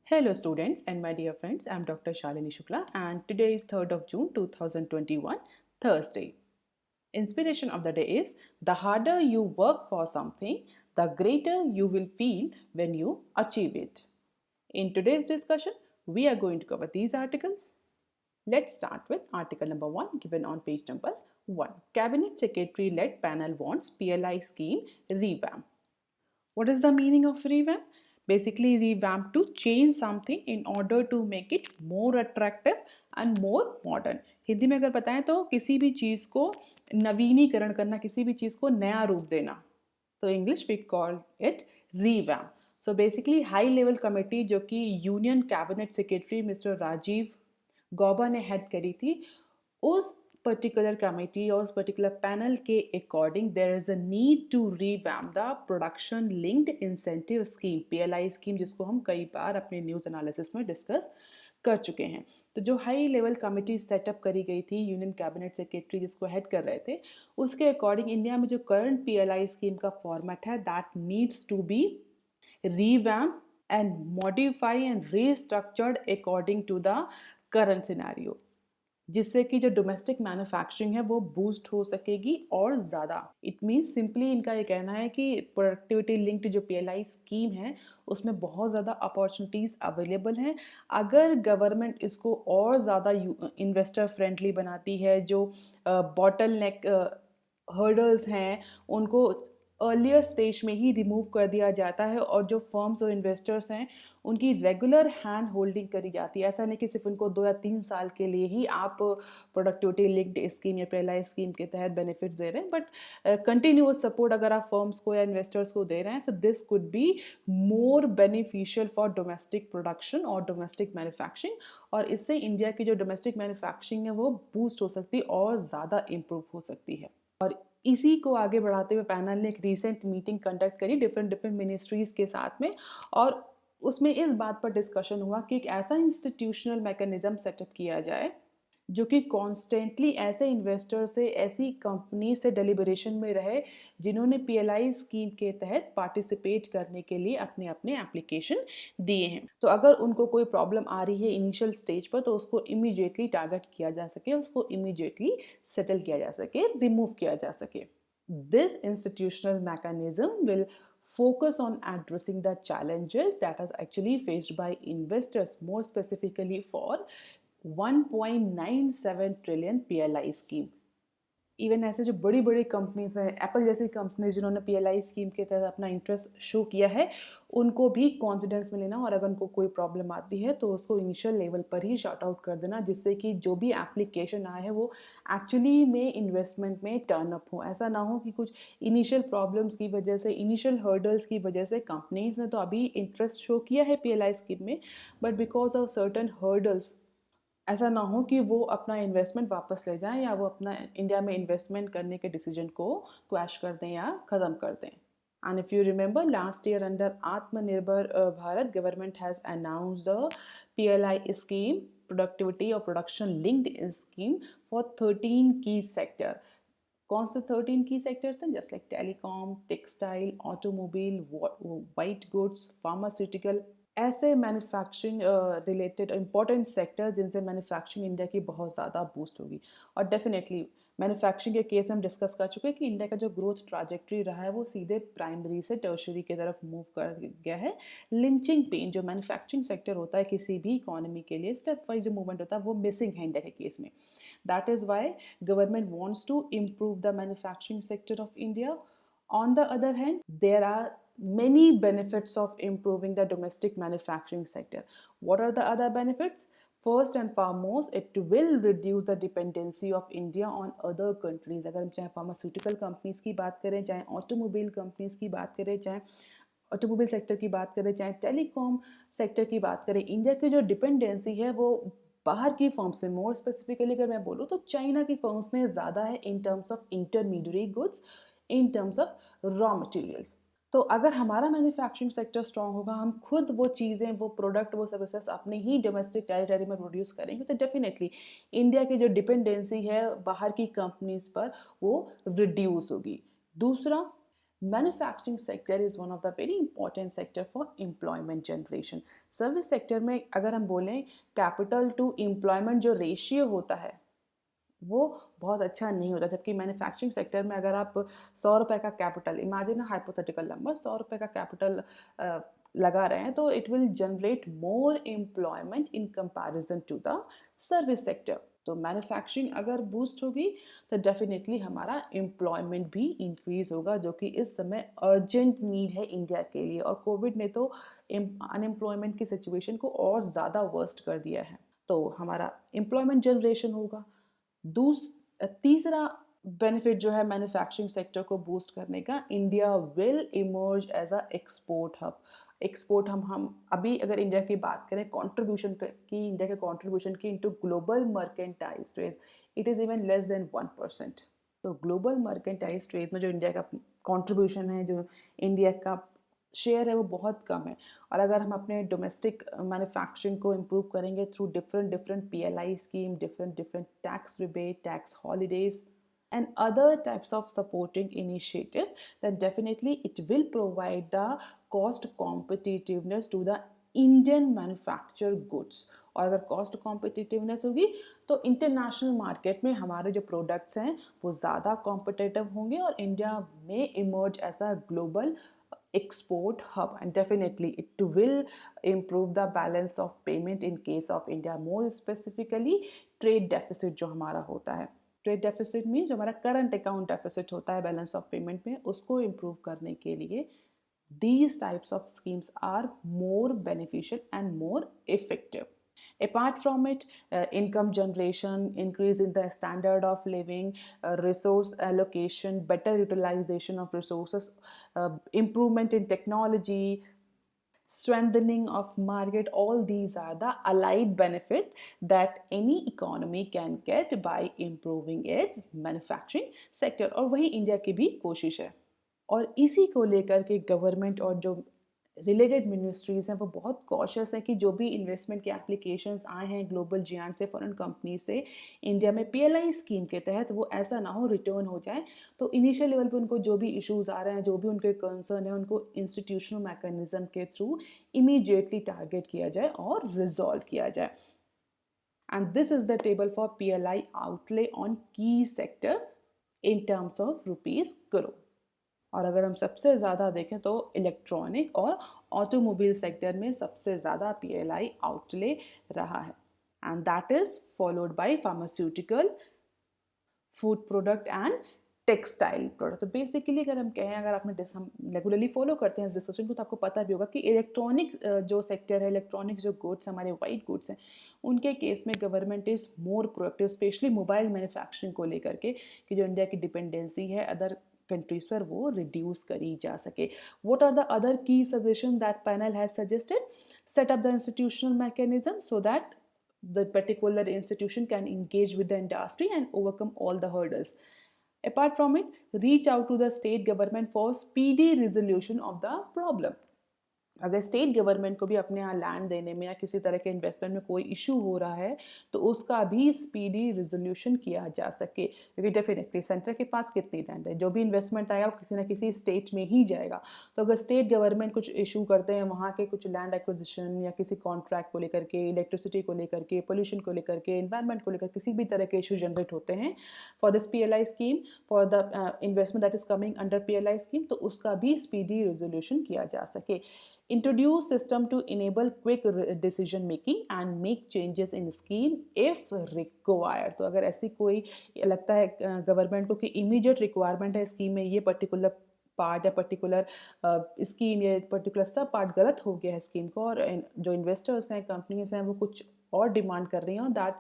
Hello students and my dear friends, I am Dr. Shalini Shukla and today is 3rd of June 2021, Thursday. Inspiration of the day is the harder you work for something, the greater you will feel when you achieve it. In today's discussion, we are going to cover these articles. Let's start with article number 1 given on page number 1. Cabinet Secretary led panel wants PLI scheme revamp. What is the meaning of revamp? Basically, revamp to change something in order to make it more attractive and more modern. Hindi में अगर बताएं तो किसी भी चीज़ को नवीनीकरण करना, किसी भी चीज़ को नया रूप देना. तो English we call it revamp. So basically high level committee जो कि union cabinet secretary mister Rajiv Gauba ने हेड करी थी, उस पर्टिकुलर कमेटी और उस पर्टिकुलर पैनल के according there is a need to revamp the production linked incentive scheme, PLI scheme, जिसको हम कई बार अपने न्यूज़ एनालिसिस में डिस्कस कर चुके हैं. तो जो हाई लेवल कमेटी सेटअप करी गई थी, यूनियन कैबिनेट सेक्रेटरी जिसको हेड कर रहे थे, उसके अकॉर्डिंग इंडिया में जो करंट पीएलआई स्कीम का फॉर्मेट है that needs to be revamp and modify and restructured according to the current scenario, जिससे कि जो डोमेस्टिक मैन्युफैक्चरिंग है वो बूस्ट हो सकेगी और ज़्यादा. इट मीन्स सिंपली इनका ये कहना है कि प्रोडक्टिविटी लिंक्ड जो पीएलआई स्कीम है उसमें बहुत ज़्यादा अपॉर्चुनिटीज़ अवेलेबल हैं. अगर गवर्नमेंट इसको और ज़्यादा इन्वेस्टर फ्रेंडली बनाती है, जो बॉटल नेक हर्डल्स हैं उनको अर्लियर स्टेज में ही रिमूव कर दिया जाता है और जो फर्म्स और इन्वेस्टर्स हैं उनकी रेगुलर हैंड होल्डिंग करी जाती है. ऐसा नहीं कि सिर्फ उनको 2 या 3 साल के लिए ही आप प्रोडक्टिविटी लिंक्ड स्कीम या पीएलआई स्कीम के तहत बेनिफिट्स दे रहे हैं, बट कंटिन्यूअस सपोर्ट अगर आप फर्म्स को या इन्वेस्टर्स को दे रहे हैं, so this could be more beneficial for domestic production और डोमेस्टिक मैन्युफैक्चरिंग, और इससे इंडिया की जो डोमेस्टिक मैन्युफैक्चरिंग है वो बूस्ट हो सकती है और ज़्यादा इम्प्रूव हो सकती है. और इसी को आगे बढ़ाते हुए पैनल ने एक रीसेंट मीटिंग कंडक्ट करी डिफरेंट मिनिस्ट्रीज़ के साथ में, और उसमें इस बात पर डिस्कशन हुआ कि एक ऐसा इंस्टीट्यूशनल मैकेनिज्म सेटअप किया जाए जो कि कॉन्स्टेंटली ऐसे इन्वेस्टर से, ऐसी कंपनी से डेलिब्रेशन में रहे जिन्होंने पीएलआई स्कीम के तहत पार्टिसिपेट करने के लिए अपने अपने एप्लीकेशन दिए हैं. तो अगर उनको कोई प्रॉब्लम आ रही है इनिशियल स्टेज पर तो उसको इमीडिएटली टारगेट किया जा सके, उसको इमीडिएटली सेटल किया जा सके, रिमूव किया जा सके. This institutional mechanism will focus on addressing the challenges that are actually faced by investors, more specifically for 1.97 trillion PLI scheme. Even ऐसे जो बड़ी बड़ी कंपनीज हैं, एप्पल जैसी कंपनीज जिन्होंने पीएलआई स्कीम के तहत अपना इंटरेस्ट शो किया है, उनको भी कॉन्फिडेंस में लेना और अगर उनको कोई प्रॉब्लम आती है तो उसको इनिशियल लेवल पर ही शॉर्ट आउट कर देना, जिससे कि जो भी एप्लीकेशन आए हैं वो एक्चुअली में इन्वेस्टमेंट में टर्न अप हो. ऐसा ना हो कि कुछ इनिशियल प्रॉब्लम्स की वजह से, इनिशियल हर्डल्स की वजह से कंपनीज ने तो अभी इंटरेस्ट शो किया है पीएलआई स्कीम में, but because of certain hurdles ऐसा ना हो कि वो अपना इन्वेस्टमेंट वापस ले जाएं या वो अपना इंडिया में इन्वेस्टमेंट करने के डिसीजन को क्वैश कर दें या ख़त्म कर दें. And if you remember, last year under Atmanirbhar Bharat, government has announced a PLI scheme, productivity or production linked scheme for 13 key sector. कौन से 13 की सेक्टर्स थे? Just like telecom, textile, automobile, white goods, pharmaceutical, ऐसे manufacturing related important sector जिनसे manufacturing India की बहुत ज़्यादा boost होगी. और डेफिनेटली मैन्युफैक्चरिंग के केस में हम डिस्कस कर चुके हैं कि इंडिया का जो ग्रोथ ट्रैजेक्टरी रहा है वो सीधे प्राइमरी से टर्शरी की तरफ मूव कर गया है. लिंचिंग पेन जो मैन्युफैक्चरिंग सेक्टर होता है किसी भी इकोनॉमी के लिए, स्टेप वाइज जो मूवमेंट होता है वो मिसिंग है इंडिया के केस में. That is why government wants to improve the manufacturing sector of India. On the other hand, there are many benefits of improving the domestic manufacturing sector. What are the other benefits? First and foremost, it will reduce the dependency of India on other countries. अगर हम चाहे pharmaceutical companies की बात करें, चाहे automobile companies की बात करें, चाहे ऑटोमोबाइल सेक्टर की बात करें, चाहे टेलीकॉम सेक्टर की बात करें, इंडिया की जो डिपेंडेंसी है वो बाहर की फर्म्स में, मोर स्पेसिफिकली अगर मैं बोलूँ तो चाइना की फर्म्स में ज़्यादा है in terms of intermediate goods, in terms of raw materials. तो अगर हमारा मैन्युफैक्चरिंग सेक्टर स्ट्रॉन्ग होगा, हम खुद वो चीज़ें, वो प्रोडक्ट, वो सर्विसेज अपने ही डोमेस्टिक टेरिटरी में प्रोड्यूस करेंगे, तो डेफिनेटली इंडिया की जो डिपेंडेंसी है बाहर की कंपनीज पर वो रिड्यूस होगी. दूसरा, manufacturing sector is one of the very important sector for employment generation. Service sector में अगर हम बोलें कैपिटल टू एम्प्लॉयमेंट जो रेशियो होता है वो बहुत अच्छा नहीं होता, जबकि मैन्युफैक्चरिंग सेक्टर में अगर आप 100 रुपये का कैपिटल, इमेजिन हाइपोथेटिकल नंबर, 100 रुपये का कैपिटल लगा रहे हैं तो it will generate more employment in comparison to the service sector. तो मैन्युफैक्चरिंग अगर बूस्ट होगी तो डेफिनेटली हमारा एम्प्लॉयमेंट भी इंक्रीज होगा, जो कि इस समय अर्जेंट नीड है इंडिया के लिए। और कोविड ने तो अनएम्प्लॉयमेंट की सिचुएशन को और ज़्यादा वर्स्ट कर दिया है, तो हमारा एम्प्लॉयमेंट जनरेशन होगा। तीसरा बेनिफिट जो है मैन्युफैक्चरिंग सेक्टर को बूस्ट करने का, India will emerge as a export hub. Export हम अभी अगर इंडिया की बात करें कंट्रीब्यूशन की, इंडिया के कंट्रीब्यूशन की into global merchandise trade, it is even less than 1%। तो ग्लोबल मर्केंटाइज ट्रेड में जो इंडिया का कंट्रीब्यूशन है, जो इंडिया का शेयर है, वो बहुत कम है। और अगर हम अपने डोमेस्टिक मैन्युफैक्चरिंग को इम्प्रूव करेंगे through different different PLI scheme, different different tax rebate, tax holidays and other types of supporting initiative, then definitely it will provide the cost competitiveness to the Indian manufactured goods। और अगर cost competitiveness होगी तो international market में हमारे जो products हैं वो ज़्यादा कॉम्पिटिटिव होंगे और इंडिया में emerge as a global export hub, and definitely it will improve the balance of payment in case of India, more specifically trade deficit जो हमारा होता है। ट्रेड डेफिसिट मीन्स जो हमारा करंट अकाउंट डेफिसिट होता है बैलेंस ऑफ पेमेंट में, उसको इम्प्रूव करने के लिए these types of schemes are more beneficial and more effective। Apart from it, income generation, increase in the standard of living, resource allocation, better utilization of resources, improvement in technology, strengthening of market, all these are the allied benefit that any economy can get by improving its manufacturing sector। और वही India की भी कोशिश है। और इसी को लेकर के गवर्नमेंट और जो रिलेटेड मिनिस्ट्रीज़ हैं वो बहुत कॉशियस है कि जो भी इन्वेस्टमेंट के एप्लीकेशंस आए हैं ग्लोबल जियांट से, फॉरेन कंपनी से इंडिया में PLI स्कीम के तहत, वो ऐसा ना हो रिटर्न हो जाए। तो इनिशियल लेवल पे उनको जो भी इश्यूज़ आ रहे हैं, जो भी उनके कंसर्न है, उनको इंस्टीट्यूशनल मैकेनिज्म के थ्रू इमीडिएटली टारगेट किया जाए और रिजॉल्व किया जाए। And this is the table for PLI outlay on key sector in terms of rupees crore। और अगर हम सबसे ज़्यादा देखें तो इलेक्ट्रॉनिक और ऑटोमोबाइल सेक्टर में सबसे ज़्यादा PLI आउटले रहा है, and that is followed by pharmaceutical, food product and textile product. तो बेसिकली अगर हम कहें, अगर आपने हम रेगुलरली फॉलो करते हैं इस डिस्कशन को, तो आपको पता भी होगा कि इलेक्ट्रॉनिक जो सेक्टर है, इलेक्ट्रॉनिक जो गुड्स हमारे वाइट गुड्स हैं, उनके केस में government is more proactive, specially mobile manufacturing को लेकर के, कि जो इंडिया की डिपेंडेंसी है अदर कंट्रीज पर वो रिड्यूस करी जा सके। What are the other key suggestions that panel has suggested? Set up the institutional mechanism so that the particular institution can engage with the industry and overcome all the hurdles। Apart from it, reach out to the state government for speedy resolution of the problem। अगर state government को भी अपने यहाँ land देने में या किसी तरह के इन्वेस्टमेंट में कोई इशू हो रहा है तो उसका भी स्पीडी रिजोल्यूशन किया जा सके, क्योंकि डेफिनेटली सेंटर के पास कितनी लैंड है, जो भी इन्वेस्टमेंट आएगा वो किसी ना किसी स्टेट में ही जाएगा। तो अगर स्टेट गवर्नमेंट कुछ इशू करते हैं वहाँ के कुछ लैंड एक्विजिशन या किसी कॉन्ट्रैक्ट को लेकर के, इलेक्ट्रिसिटी को लेकर के, पोल्यूशन को लेकर के, इन्वायरमेंट को लेकर किसी भी तरह के इशू जनरेट होते हैं for this PLI scheme, for the investment that is coming under PLI scheme, तो उसका भी स्पीडी रिजोल्यूशन किया जा सके। Introduce system to enable quick decision making and make changes in scheme if required। तो अगर ऐसी कोई लगता है गवर्नमेंट को कि इमीडिएट रिक्वायरमेंट है स्कीम में, ये पर्टिकुलर पार्ट या पर्टिकुलर स्कीम या पर्टिकुलर सब पार्ट गलत हो गया है स्कीम को, और जो इन्वेस्टर्स हैं, कंपनीज हैं, वो कुछ और डिमांड कर रही हैं, that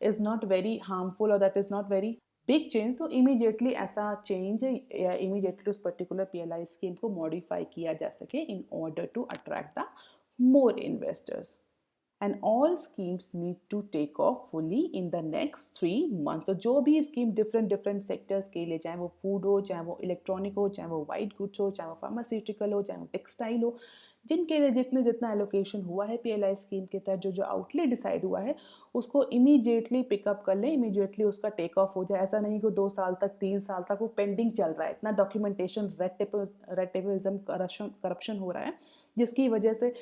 is not very harmful और that is not very big change, तो इमीडिएटली ऐसा चेंज या इमीडिएटली उस पर्टिकुलर PLI स्कीम को मॉडिफाई किया जा सके in order to attract the more investors. And all schemes need to take off fully in the next 3 month. तो जो भी स्कीम डिफरेंट डिफरेंट सेक्टर्स के लिए, चाहे वो फूड हो, चाहे वो इलेक्ट्रॉनिक हो, चाहे वो वाइट गुड्स हो, चाहे वो फार्मास्यूटिकल हो, चाहे वो टेक्सटाइल हो, जिनके लिए जितना एलोकेशन हुआ है पीएलआई स्कीम के तहत, जो आउटले डिसाइड हुआ है, उसको इमीडिएटली पिकअप कर लें, इमीडिएटली उसका टेक ऑफ हो जाए। ऐसा नहीं कि 2 साल तक 3 साल तक वो पेंडिंग चल रहा है। इतना डॉक्यूमेंटेशन, रेड टेपिज्म, करप्शन हो रहा है, जिसकी वजह से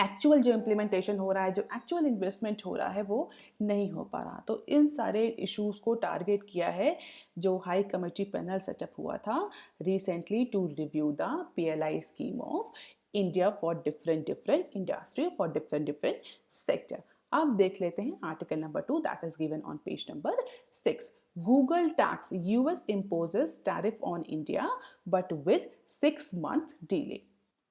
एक्चुअल जो इम्प्लीमेंटेशन हो रहा है, जो एक्चुअल इन्वेस्टमेंट हो रहा है, वो नहीं हो पा रहा। तो इन सारे इश्यूज़ को टारगेट किया है जो हाई कमेटी पैनल सेटअप हुआ था recently to review the PLI scheme of India for different industry, for different sector. अब देख लेते हैं article number 2 that is given on page number 6। Google tax, US imposes tariff on India but with 6 month डिले।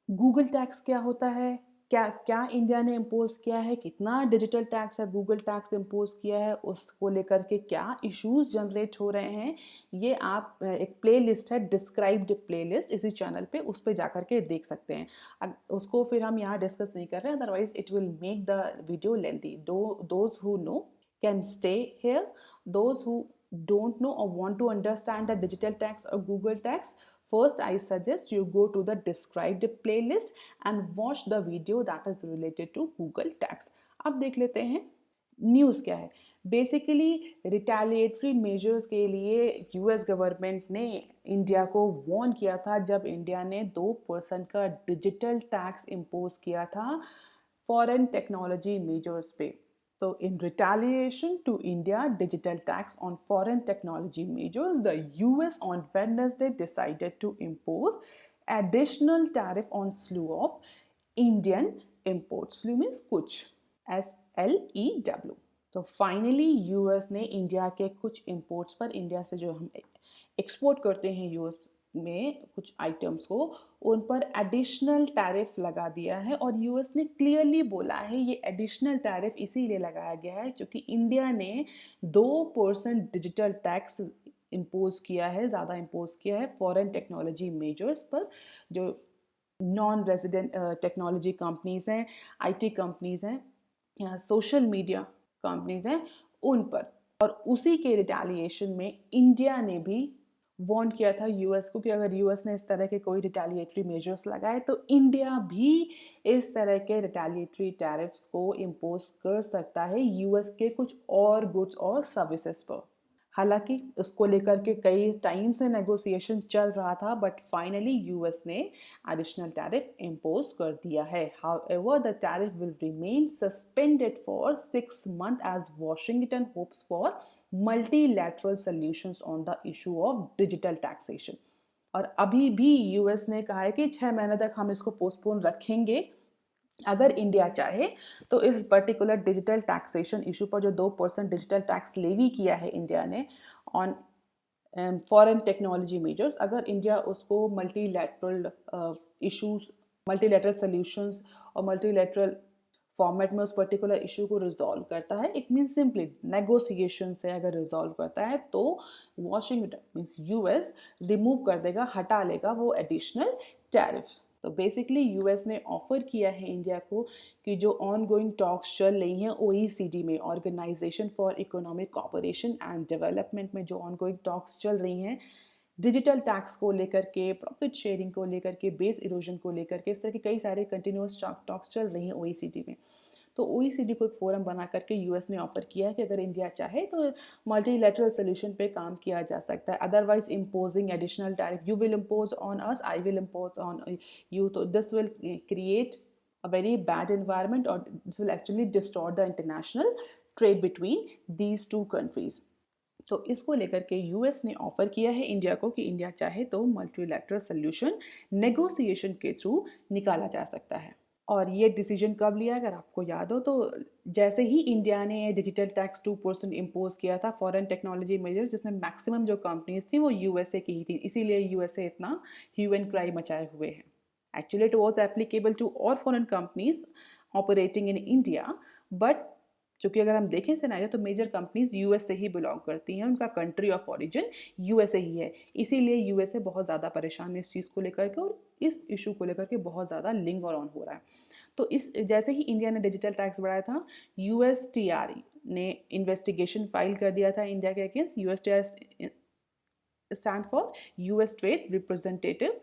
Google tax क्या होता है, क्या क्या इंडिया ने इम्पोज किया है, कितना डिजिटल टैक्स है गूगल टैक्स इम्पोज किया है, उसको लेकर के क्या इश्यूज जनरेट हो रहे हैं, ये आप एक प्ले लिस्ट है, डिस्क्राइब्ड प्ले लिस्ट, इसी चैनल पे, उस पर जाकर के देख सकते हैं। उसको फिर हम यहाँ डिस्कस नहीं कर रहे हैं, otherwise it will make the video lengthy. Those who know can stay here. Those who don't know or want to understand the digital tax or Google tax, first I suggest you go to the described playlist and watch the video that is related to Google tax. अब देख लेते हैं news क्या है। Basically retaliatory measures के लिए US government ने India को वॉर्न किया था जब इंडिया ने 2% का डिजिटल टैक्स इम्पोज किया था फॉरेन टेक्नोलॉजी मेजर्स पे। So, in retaliation to India digital tax on foreign technology measures, the US on Wednesday decided to impose additional tariff on slew of Indian imports. Slew means कुछ, SLEW. तो finally US ने India के कुछ imports पर, India से जो हम export करते हैं यूएस में कुछ आइटम्स को, उन पर एडिशनल टैरिफ लगा दिया है। और यूएस ने क्लियरली बोला है ये एडिशनल टैरिफ इसीलिए लगाया गया है क्योंकि इंडिया ने 2% डिजिटल टैक्स इम्पोज किया है, ज़्यादा इम्पोज किया है फॉरेन टेक्नोलॉजी मेजर्स पर, जो नॉन रेजिडेंट टेक्नोलॉजी कंपनीज हैं, आईटी कंपनीज हैं या सोशल मीडिया कंपनीज हैं, उन पर। और उसी के रिटेलिएशन में इंडिया ने भी वॉर्न किया था यूएस को कि अगर यूएस ने इस तरह के कोई रिटेलिएटरी मेजर्स लगाए तो इंडिया भी इस तरह के रिटेलिएटरी टैरिफ्स को इम्पोज कर सकता है यूएस के कुछ और गुड्स और सर्विसेज पर। हालांकि इसको लेकर के कई टाइम से नेगोशिएशन चल रहा था, बट फाइनली यूएस ने एडिशनल टैरिफ इम्पोज कर दिया है। However the tariff will remain suspended for 6 months as Washington hopes for multilateral solutions on the issue of digital taxation. और अभी भी यूएस ने कहा है कि 6 महीने तक हम इसको पोस्टपोन रखेंगे अगर इंडिया चाहे तो। इस पर्टिकुलर डिजिटल टैक्सेशन इशू पर जो 2% डिजिटल टैक्स लेवी किया है इंडिया ने ऑन फॉरेन टेक्नोलॉजी मेजर्स, अगर इंडिया उसको मल्टीलैटरल इश्यूज, मल्टीलैटरल सॉल्यूशंस और मल्टीलैटरल फॉर्मेट में उस पर्टिकुलर इशू को रिजॉल्व करता है, इट मीन्स सिंपली नेगोशिएशन से अगर रिजॉल्व करता है, तो वाशिंगटन मीन्स यूएस रिमूव कर देगा, हटा लेगा वो एडिशनल टैरिफ। तो बेसिकली यूएस ने ऑफर किया है इंडिया को कि जो ऑनगोइंग टॉक्स चल रही हैं ओईसीडी में, organisation for economic cooperation and development में जो ऑनगोइंग टॉक्स चल रही हैं डिजिटल टैक्स को लेकर के, प्रॉफिट शेयरिंग को लेकर के, बेस इरोजन को लेकर के, इस तरह के कई सारे कंटिन्यूस टॉक्स चल रही हैं ओईसीडी में। तो ओईसीडी को एक फोरम बना करके यूएस ने ऑफर किया है कि अगर इंडिया चाहे तो मल्टीलैटरल सोल्यूशन पे काम किया जा सकता है। Otherwise imposing additional tariff, you will impose on us, I will impose on you, तो this will create a very bad environment और this will actually distort the international trade between these two countries. तो इसको लेकर के US ने offer किया है India को कि इंडिया चाहे तो मल्टीलैटरल सोल्यूशन नेगोशिएशन के थ्रू निकाला जा सकता है। और ये डिसीजन कब लिया, अगर आपको याद हो तो जैसे ही इंडिया ने डिजिटल टैक्स 2% इम्पोज किया था फॉरेन टेक्नोलॉजी मेजर, जिसमें मैक्सिमम जो कंपनीज थी वो यूएसए की ही थी, इसीलिए यूएसए इतना ह्यू एंड क्राई मचाए हुए हैं। Actually it was applicable to all foreign companies operating in India, but चूँकि अगर हम देखें सिनेरियो तो मेजर कंपनीज यूएस से ही बिलोंग करती हैं, उनका कंट्री ऑफ ओरिजिन यूएसए ही है, इसीलिए यूएसए बहुत ज़्यादा परेशान है इस चीज़ को लेकर के और इस इशू को लेकर के बहुत ज़्यादा लिंग और ऑन हो रहा है। तो इस जैसे ही इंडिया ने डिजिटल टैक्स बढ़ाया था, यूएसटीआर ने इन्वेस्टिगेशन फाइल कर दिया था इंडिया के against. USTR stand for US trade representative.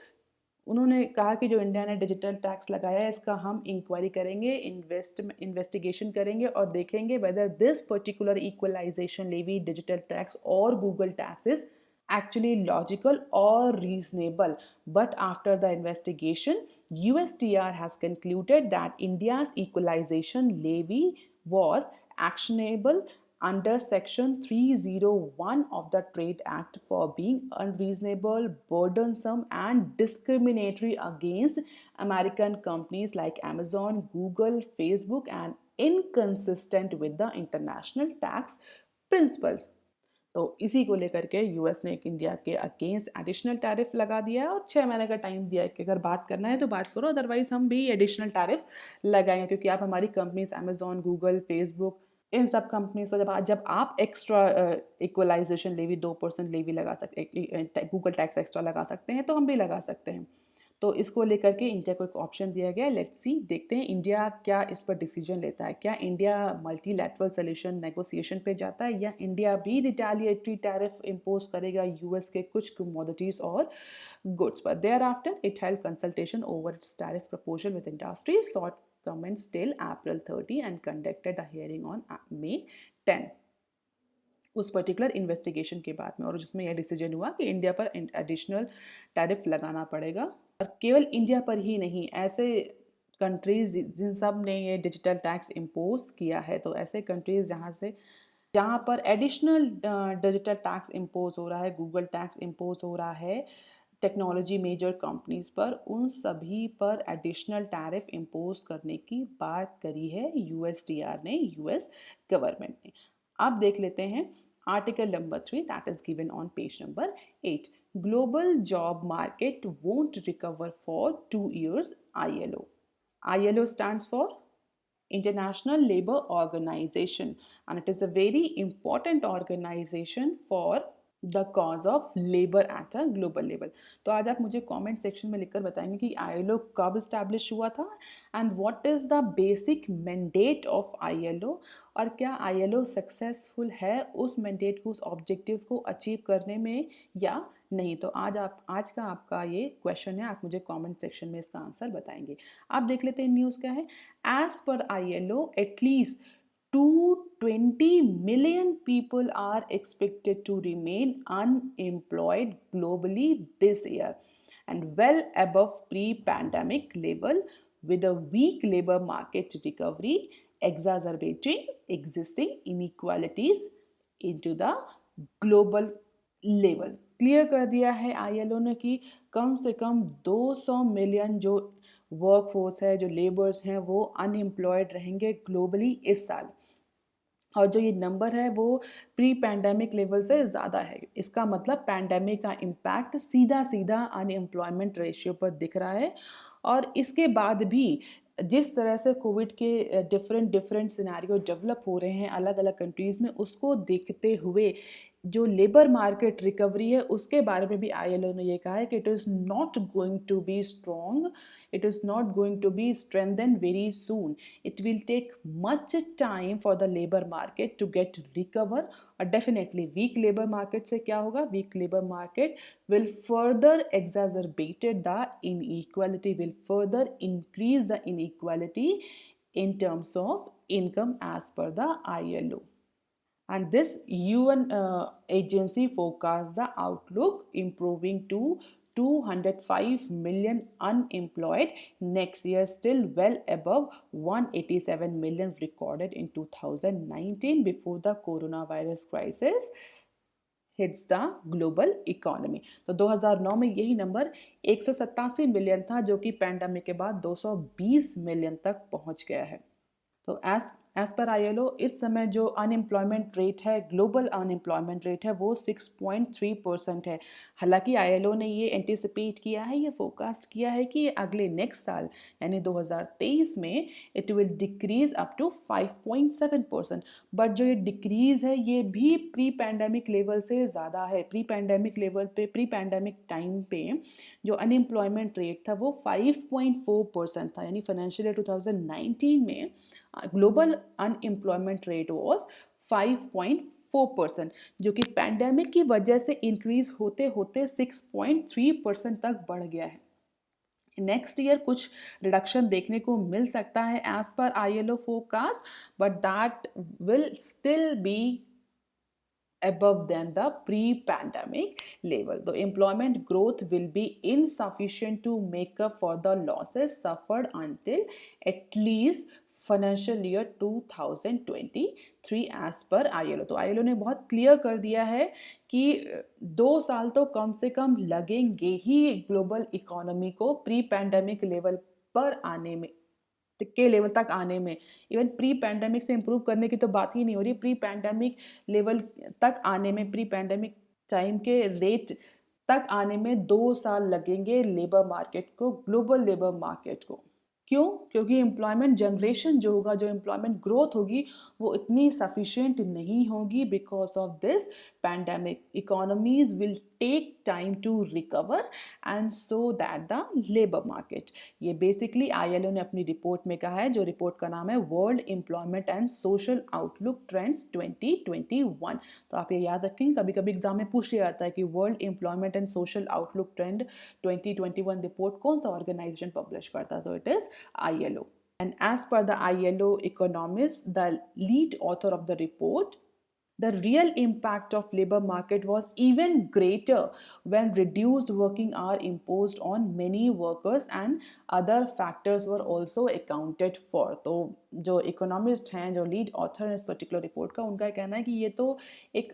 उन्होंने कहा कि जो इंडिया ने डिजिटल टैक्स लगाया है इसका हम इंक्वायरी करेंगे, इन्वेस्टिगेशन करेंगे और देखेंगे whether this particular equalisation levy, digital tax और Google tax is actually logical or reasonable. But after the investigation, USTR has concluded that India's equalization levy was actionable under Section 301 of the Trade Act for being unreasonable, burdensome, and discriminatory against American companies like Amazon, Google, Facebook, and inconsistent with the international tax principles. तो इसी को लेकर के US ने एक India के against additional tariff लगा दिया है और 6 महीने का टाइम दिया है कि अगर बात करना है तो बात करो, अदरवाइज हम भी एडिशनल टैरिफ लगाएंगे, क्योंकि आप हमारी कंपनीज अमेजॉन, गूगल, फेसबुक, इन सब कंपनीज पर जब आप एक्स्ट्रा इक्वलाइजेशन लेवी 2% लेवी लगा सकते, गूगल टैक्स एक्स्ट्रा लगा सकते हैं, तो हम भी लगा सकते हैं। तो इसको लेकर के इंडिया को एक ऑप्शन दिया गया है। लेट्स सी, देखते हैं इंडिया क्या इस पर डिसीजन लेता है। क्या इंडिया मल्टीलैटरल सोल्यूशन नेगोशिएशन पे जाता है, या इंडिया भी रिटेलिएटरी टैरिफ इम्पोज करेगा यूएस के कुछ कमोडिटीज और गुड्स पर। Thereafter it held consultation over its tariff proposal with industry, sought comments till April 30 and conducted a hearing on May 10 उस पर्टिकुलर इन्वेस्टिगेशन के बाद में, और जिसमें यह डिसीजन हुआ कि इंडिया पर एडिशनल टैरिफ लगाना पड़ेगा। और केवल इंडिया पर ही नहीं, ऐसे कंट्रीज जिन सब ने ये डिजिटल टैक्स इम्पोज किया है, तो ऐसे कंट्रीज जहाँ पर एडिशनल डिजिटल टैक्स इम्पोज हो रहा है, गूगल टैक्स इम्पोज हो रहा है टेक्नोलॉजी मेजर कंपनीज पर, उन सभी पर एडिशनल टैरिफ इम्पोज करने की बात करी है यूएसटीआर ने, यूएस गवर्नमेंट ने। अब देख लेते हैं article number 3 that is given on page number 8। Global job market won't recover for 2 years ILO. ILO stands for International Labour Organization, and it is a very important organization for the cause of labour at a global level. तो आज आप मुझे comment section में लिखकर बताएंगे कि ILO कब establish हुआ था and what is the basic mandate of ILO, और क्या आईएलओ सक्सेसफुल है उस मैंडेट को, उस ऑब्जेक्टिव्स को अचीव करने में या नहीं। तो आज का आपका ये क्वेश्चन है, आप मुझे कमेंट सेक्शन में इसका आंसर बताएंगे। आप देख लेते हैं न्यूज़ क्या है। एज पर ILO at least 220 million people are expected to remain unemployed globally this year, and well above pre-pandemic level, with a weak labor market recovery exacerbating existing inequalities into the global level। Clear कर दिया है ILO ने कि कम से कम 200 million जो workforce है, जो labours हैं, वो अनएम्प्लॉयड रहेंगे ग्लोबली इस साल। और जो ये नंबर है वो प्री पैंडेमिक लेवल से ज़्यादा है। इसका मतलब पैंडेमिक का इम्पैक्ट सीधा सीधा अनएम्प्लॉयमेंट रेशियो पर दिख रहा है। और इसके बाद भी जिस तरह से कोविड के डिफरेंट सिनेरियो डेवलप हो रहे हैं अलग अलग कंट्रीज़ में, उसको देखते हुए जो लेबर मार्केट रिकवरी है उसके बारे में भी आईएलओ ने ये कहा है कि it is not going to be strong, it is not going to be strengthened very soon. It will take much time for the labor market to get recover. और definitely weak labor market से क्या होगा, weak labor market will further exacerbate the inequality, will further increase the inequality in terms of income as per the ILO. And this UN agency forecasts the outlook improving to 205 million unemployed next year, still well above 187 million recorded in 2019 before the coronavirus crisis hits the global economy। तो 2009 में यही number 187 million था, जो कि pandemic के बाद 220 million तक पहुंच गया है। तो एज एज पर ILO इस समय जो अनएम्प्लॉयमेंट रेट है, ग्लोबल अनएम्प्लॉयमेंट रेट है, वो 6.3% है। हालांकि ILO ने ये एंटिसिपेट किया है, ये फोरकास्ट किया है कि अगले नेक्स्ट साल यानी 2023 में it will decrease up to 5.7%। But जो ये डिक्रीज है ये भी प्री पैंडेमिक लेवल से ज़्यादा है। प्री पैंडेमिक लेवल पे, प्री पैंडेमिक टाइम पे जो अनएम्प्लॉयमेंट रेट था वो 5.4% था, यानी फाइनेंशियल ईयर 2019 में ग्लोबल अनएम्प्लॉयमेंट रेट वॉज 5.4%, जो कि पैंडेमिक की वजह से इंक्रीज होते होते 6.3% तक बढ़ गया है। नेक्स्ट ईयर कुछ रिडक्शन देखने को मिल सकता है एज पर ILO forecast, but that will still be above than the pre-pandemic level. The employment growth will be insufficient to make up for the losses suffered until at least financial year 2023 as पर ILO। तो ILO ने बहुत clear कर दिया है कि 2 साल तो कम से कम लगेंगे ही ग्लोबल इकोनॉमी को प्री पैंडेमिक लेवल पर आने में, के लेवल तक आने में। इवन प्री पैंडेमिक से इम्प्रूव करने की तो बात ही नहीं हो रही, प्री पैंडेमिक लेवल तक आने में, प्री पैंडेमिक टाइम के रेट तक आने में 2 साल लगेंगे लेबर मार्केट को, ग्लोबल लेबर मार्केट को। क्यों? क्योंकि एम्प्लॉयमेंट जनरेशन जो होगा, जो एम्प्लॉयमेंट ग्रोथ होगी, वो इतनी सफिशिएंट नहीं होगी because of this pandemic. Economies will take time to recover and so that the labour market. ये बेसिकली ILO ने अपनी रिपोर्ट में कहा है, जो रिपोर्ट का नाम है world employment and social outlook trends 2021। तो आप ये याद रखें, कभी कभी एग्जाम में पूछ लिया जाता है कि world employment and social outlook trend 2021 report कौन सा ऑर्गेनाइजेशन पब्लिश करता है, तो it is ILO. And as per the ILO economist, the lead author of the report, the real impact of labor market was even greater when reduced working hour imposed on many workers and other factors were also accounted for. तो जो economist हैं, जो lead author है इस particular report का, उनका कहना है कि ये तो एक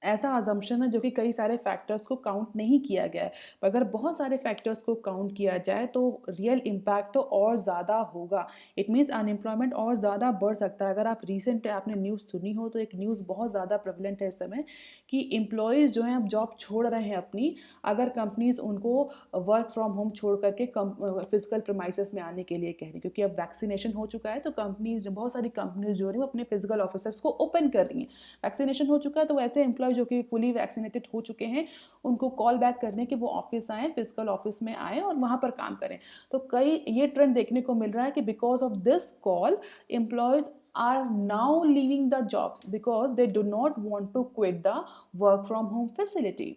ऐसा अजम्पशन है जो कि कई सारे फैक्टर्स को काउंट नहीं किया गया है। पर अगर बहुत सारे फैक्टर्स को काउंट किया जाए तो रियल इम्पैक्ट तो और ज़्यादा होगा। इट मीन्स अनएम्प्लॉयमेंट और ज़्यादा बढ़ सकता है। अगर आप रिसेंट आपने न्यूज़ सुनी हो तो एक न्यूज़ बहुत ज़्यादा प्रेवलेंट है इस समय कि एम्प्लॉयज़ जो हैं अब जॉब छोड़ रहे हैं अपनी, अगर कंपनीज उनको वर्क फ्रॉम होम छोड़ करके फिजिकल प्रमाइसेस में आने के लिए कह रही हैं, क्योंकि अब वैक्सीनेशन हो चुका है तो कंपनीज, बहुत सारी कंपनीज जो है वो अपने फिजिकल ऑफिसेस को ओपन कर रही हैं। वैक्सीनेशन हो चुका है तो वैसे एम्प्लॉय जो कि फुली वैक्सीनेटेड हो चुके हैं उनको कॉल बैक करने कि वो ऑफिस आएँ, फिजिकल ऑफिस में आएँ और वहाँ पर काम करें। तो कई ये ट्रेंड देखने को मिल रहा है कि because of this call employees are now leaving the jobs because they do not want to quit the work from home facility.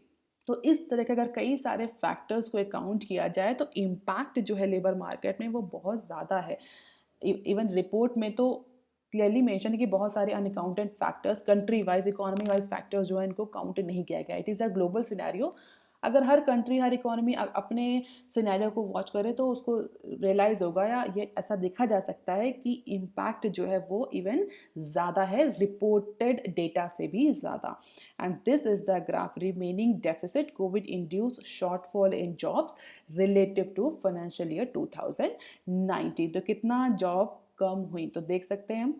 तो इस तरह के अगर कई सारे फैक्टर्स को अकाउंट किया जाए तो इम्पैक्ट जो है लेबर मार्केट में वो बहुत ज़्यादा है। इवन रिपोर्ट में तो क्लियरली मेंशन है कि बहुत सारे unaccounted factors, country wise, economy wise factors जो है इनको काउंट नहीं किया गया। It is a global scenario. अगर हर कंट्री, हर इकोनॉमी अपने सिनेरियो को वॉच करे तो उसको रियलाइज़ होगा या ये ऐसा देखा जा सकता है कि इम्पैक्ट जो है वो इवन ज़्यादा है, रिपोर्टेड डेटा से भी ज़्यादा। And this is the graph remaining deficit Covid induced shortfall in jobs relative to financial year 2019। तो कितना जॉब कम हुई, तो देख सकते हैं हम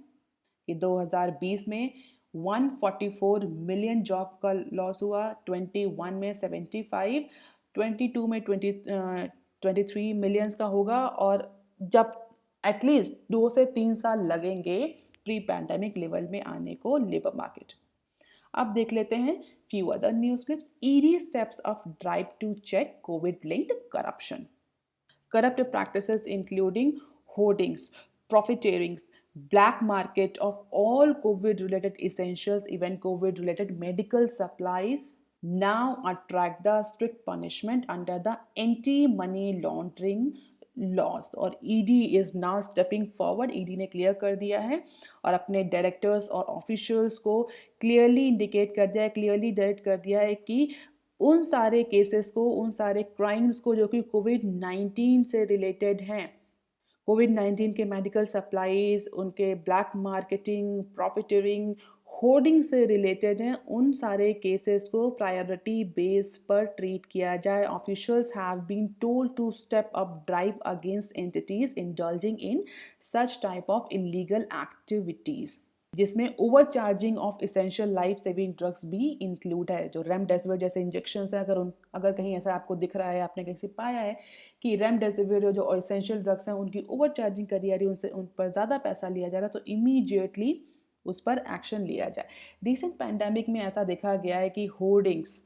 कि 2020 में 144 मिलियन जॉब का लॉस हुआ, 21 में 75, 22 में 23 मिलियंस का होगा, और जब एटलीस्ट 2 से 3 साल लगेंगे प्री पैंडेमिक लेवल में आने को लेबर मार्केट। अब देख लेते हैं few other news clips. ED steps of drive to check Covid linked corruption. Corrupt practices including hoardings, profiteerings, black market of all COVID-related essentials, even COVID-related medical supplies, now attract the strict punishment under the anti-money laundering laws. और ED is now stepping forward. ED ने clear कर दिया है और अपने directors और officials को clearly indicate कर दिया है, क्लियरली डायरेक्ट कर दिया है कि उन सारे केसेस को, उन सारे क्राइम्स को जो कि कोविड-19 से रिलेटेड हैं, कोविड-19 के मेडिकल सप्लाईज, उनके ब्लैक मार्केटिंग, प्रॉफिटरिंग, होर्डिंग से रिलेटेड हैं, उन सारे केसेस को प्रायोरिटी बेस पर ट्रीट किया जाए. Officials have been told to step up drive against entities indulging in such type of illegal activities, जिसमें over charging of essential life saving drugs भी इंक्लूड है. जो रेमडेसिविर जैसे इंजेक्शन है, अगर कहीं ऐसा आपको दिख रहा है, आपने कहीं से पाया है कि रेमडेसिविर जो इसेंशियल ड्रग्स हैं उनकी ओवर चार्जिंग करी जा रही है, उनसे उन पर ज़्यादा पैसा लिया जा रहा है, तो इमीडिएटली उस पर एक्शन लिया जाए. रिसेंट पैंडेमिक में ऐसा देखा गया है कि hoardings,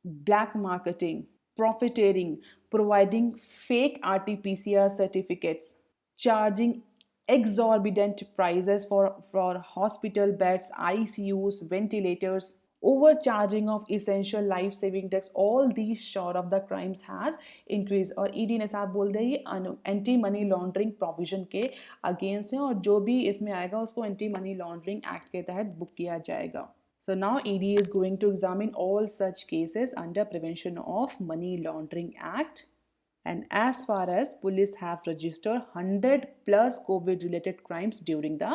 black marketing, profiteering, providing fake RT-PCR certificates, charging exorbitant prices for hospital beds, ICUs, ventilators, overcharging of essential life-saving drugs, all these sort of the crimes has increased. और ED ने साहब बोल दिया ये एंटी मनी लॉन्ड्रिंग प्रोविजन के against है, और जो भी इसमें आएगा उसको एंटी मनी लॉन्ड्रिंग एक्ट के तहत बुक किया जाएगा. So now ED is going to examine all such cases under Prevention of Money Laundering Act. And as far as police have registered 100 plus COVID related crimes during the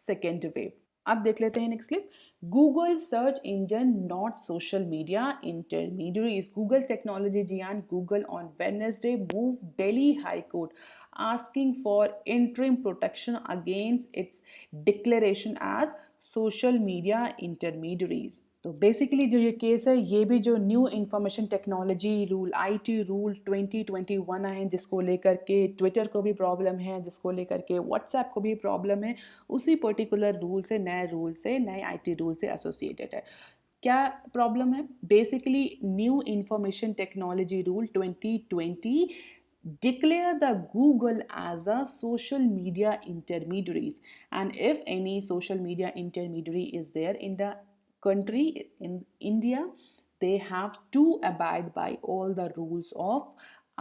second wave. अब देख लेते हैं next clip. Google search engine not social media intermediaries. Google technology giant Google on Wednesday move Delhi High Court asking for interim protection against its declaration as social media intermediaries. तो basically जो ये case है, ये भी जो new information technology rule IT rule 2021 है, जिसको लेकर के ट्विटर को भी प्रॉब्लम है, जिसको लेकर के व्हाट्सएप को भी प्रॉब्लम है, उसी पर्टिकुलर रूल से, नए IT रूल से एसोसिएटेड है. क्या प्रॉब्लम है? Basically new information technology rule 2020 declare the Google as a social media intermediaries, and if any social media intermediary is there in the country, in India, they have to abide by all the rules of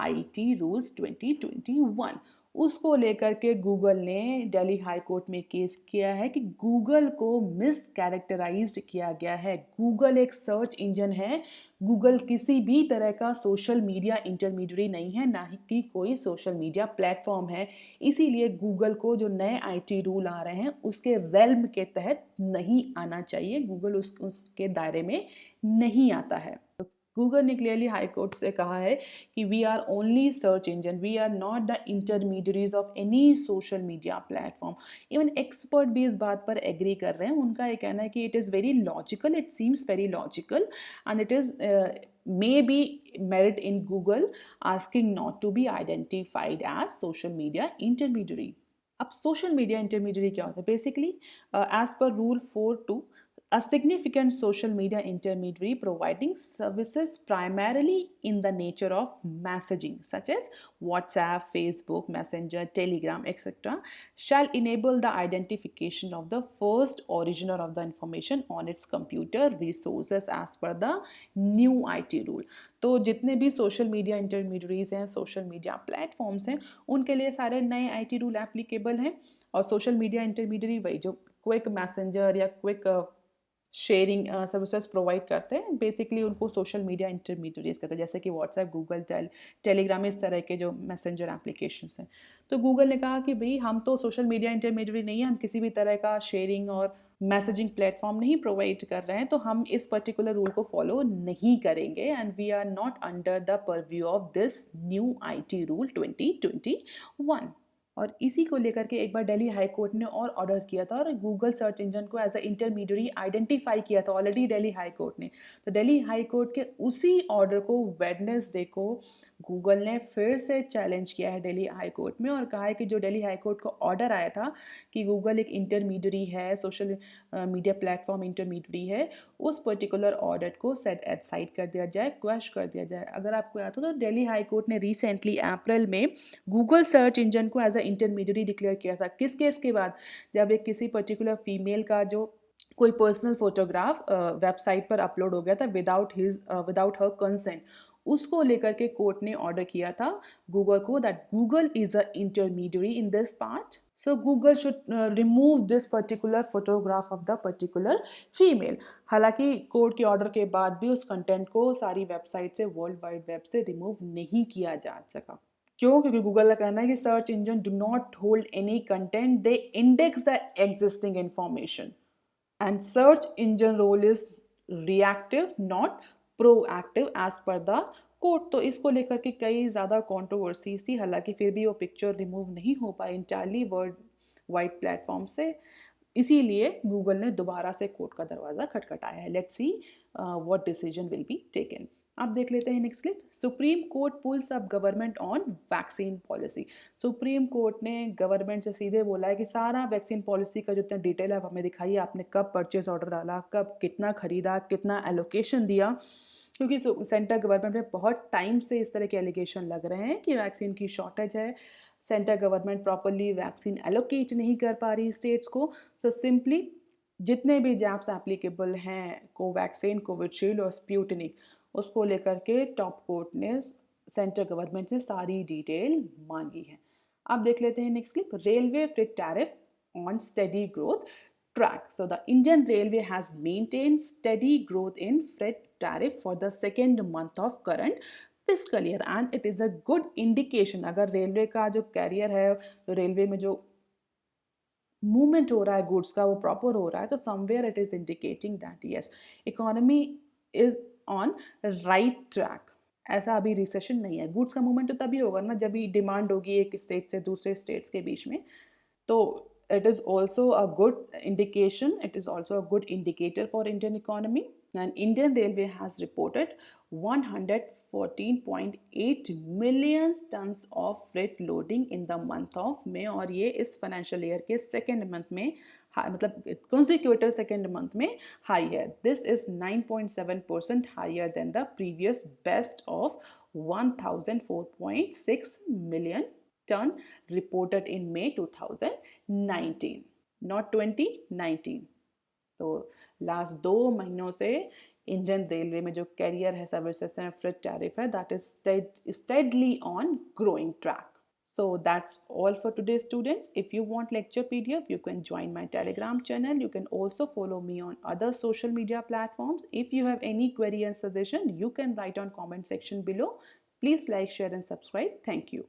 IT rules 2021. उसको लेकर के Google ने Delhi High court में case किया है कि Google को miss characterised किया गया है. गूगल एक सर्च इंजन है, गूगल किसी भी तरह का सोशल मीडिया इंटरमीडियरी नहीं है, ना ही कोई सोशल मीडिया प्लेटफॉर्म है. इसीलिए गूगल को जो नए IT रूल आ रहे हैं उसके रेल्म के तहत नहीं आना चाहिए. गूगल उसके दायरे में नहीं आता है. गूगल ने क्लियरली हाई कोर्ट से कहा है कि we are only search engine, we are not the intermediaries of any social media platform. Even expert भी इस बात पर एग्री कर रहे हैं. उनका ये कहना है कि it is very logical, it seems very logical, and it is may be merit in Google asking not to be identified as social media intermediary. अब social media intermediary क्या होता है? Basically, as per rule 4.2, a significant social media intermediary providing services primarily in the nature of messaging such as WhatsApp, Facebook, Messenger, Telegram, etc. shall enable the identification of the first originator of the information on its computer resources as per the new IT rule. तो जितने भी social media intermediaries हैं, social media platforms हैं, उनके लिए सारे नए IT rule applicable हैं. और सोशल मीडिया इंटरमीडियरी वही जो क्विक मैसेंजर या क्विक शेयरिंग सर्विसेज प्रोवाइड करते हैं, बेसिकली उनको सोशल मीडिया इंटरमीडियरीज कहते हैं, जैसे कि व्हाट्सएप, गूगल, टेलीग्राम, इस तरह के जो मैसेंजर एप्लीकेशंस हैं. तो गूगल ने कहा कि भाई हम तो सोशल मीडिया इंटरमीडियरी नहीं है, हम किसी भी तरह का शेयरिंग और मैसेजिंग प्लेटफॉर्म नहीं प्रोवाइड कर रहे हैं, तो हम इस पर्टिकुलर रूल को फॉलो नहीं करेंगे, and we are not under the purview of this new IT rule 2021. और इसी को लेकर के एक बार दिल्ली हाई कोर्ट ने और ऑर्डर किया था, और गूगल सर्च इंजन को एज अ इंटरमीडियरी आइडेंटिफाई किया था ऑलरेडी दिल्ली हाई कोर्ट ने. तो दिल्ली हाई कोर्ट के उसी ऑर्डर को वेडनेसडे को गूगल ने फिर से चैलेंज किया है दिल्ली हाई कोर्ट में, और कहा है कि जो दिल्ली हाई कोर्ट को ऑर्डर आया था कि गूगल एक इंटरमीडियरी है, सोशल मीडिया प्लेटफॉर्म इंटरमीडियरी है, उस पर्टिकुलर ऑर्डर को सेट एसाइड कर दिया जाए, क्वेश कर दिया जाए. अगर आपको याद हो तो दिल्ली हाई कोर्ट ने रिसेंटली अप्रैल में गूगल सर्च इंजन को एज अ इंटरमीडियरी डिक्लेयर किया था. किस केस के बाद? जब एक किसी पर्टिकुलर फीमेल का जो कोई पर्सनल फोटोग्राफ वेबसाइट पर अपलोड हो गया था विदाउट हर कंसेंट, उसको लेकर के कोर्ट ने ऑर्डर किया था गूगल को that Google is a intermediary in this part, so Google should remove this particular photograph of the particular female. हालांकि कोर्ट के ऑर्डर के बाद भी उस कंटेंट को सारी वेबसाइट से, वर्ल्ड वाइड वेब से रिमूव नहीं किया जा सका. क्यों? क्योंकि गूगल का कहना है कि search engine do not hold any content, they index the existing information. and search engine role is reactive not proactive as per the code. तो इसको लेकर के कई ज़्यादा कंट्रोवर्सीज थी, हालांकि फिर भी वो पिक्चर रिमूव नहीं हो पाई इंटायरली वर्ल्ड वाइड प्लेटफॉर्म से। इसीलिए गूगल ने दोबारा से कोर्ट का दरवाज़ा खटखटाया है। Let's see what decision will be taken. अब देख लेते हैं next clip. Supreme Court pulls up government on vaccine policy. Supreme Court ने गवर्नमेंट से सीधे बोला है कि सारा वैक्सीन पॉलिसी का जितना डिटेल है आप हमें दिखाइए, आपने कब परचेज ऑर्डर डाला, कब कितना खरीदा, कितना एलोकेशन दिया, क्योंकि सेंटर गवर्नमेंट में बहुत टाइम से इस तरह के एलिगेशन लग रहे हैं कि वैक्सीन की शॉर्टेज है, centre government properly vaccine allocate नहीं कर पा रही स्टेट्स को। तो सिंपली जितने भी जैप्स एप्लीकेबल हैं, कोवैक्सीन, कोविशील्ड और स्प्यूटनिक, उसको लेकर के टॉप कोर्ट ने सेंटर गवर्नमेंट से सारी डिटेल मांगी है। अब देख लेते हैं next clip. Railway freight tariff on steady growth track. So the Indian Railway has maintained steady growth in freight tariff for the second month of current fiscal year and it is a good indication। अगर railway का जो career है, जो railway में जो movement हो रहा है गुड्स का, वो प्रॉपर हो रहा है, तो somewhere it is indicating that yes economy is on right track. ऐसा अभी रिसेशन नहीं है। गुड्स का मूवमेंट तो तभी होगा ना जब भी डिमांड होगी एक स्टेट से दूसरे स्टेट्स के बीच में। तो it is also a good indication, it is also a good indicator for Indian economy। And Indian Railway has reported 114.8 million tons of freight loading in the month of May। और ये इस financial year के second month में मतलब consecutive second month में high है। This is 9.7% higher than the previous best of 1004.6 million ton reported in May 2019, not 2019। तो last 2 महीनों से इंडियन रेलवे में जो कैरियर है सर्विसेज है, फ्रेट टैरिफ है, that is steadily on growing track। So that's all for today students। If you want lecture PDF, you can join my Telegram channel। You can also follow me on other social media platforms। If you have any query and suggestion, you can write on comment section below। Please like, share and subscribe। Thank you।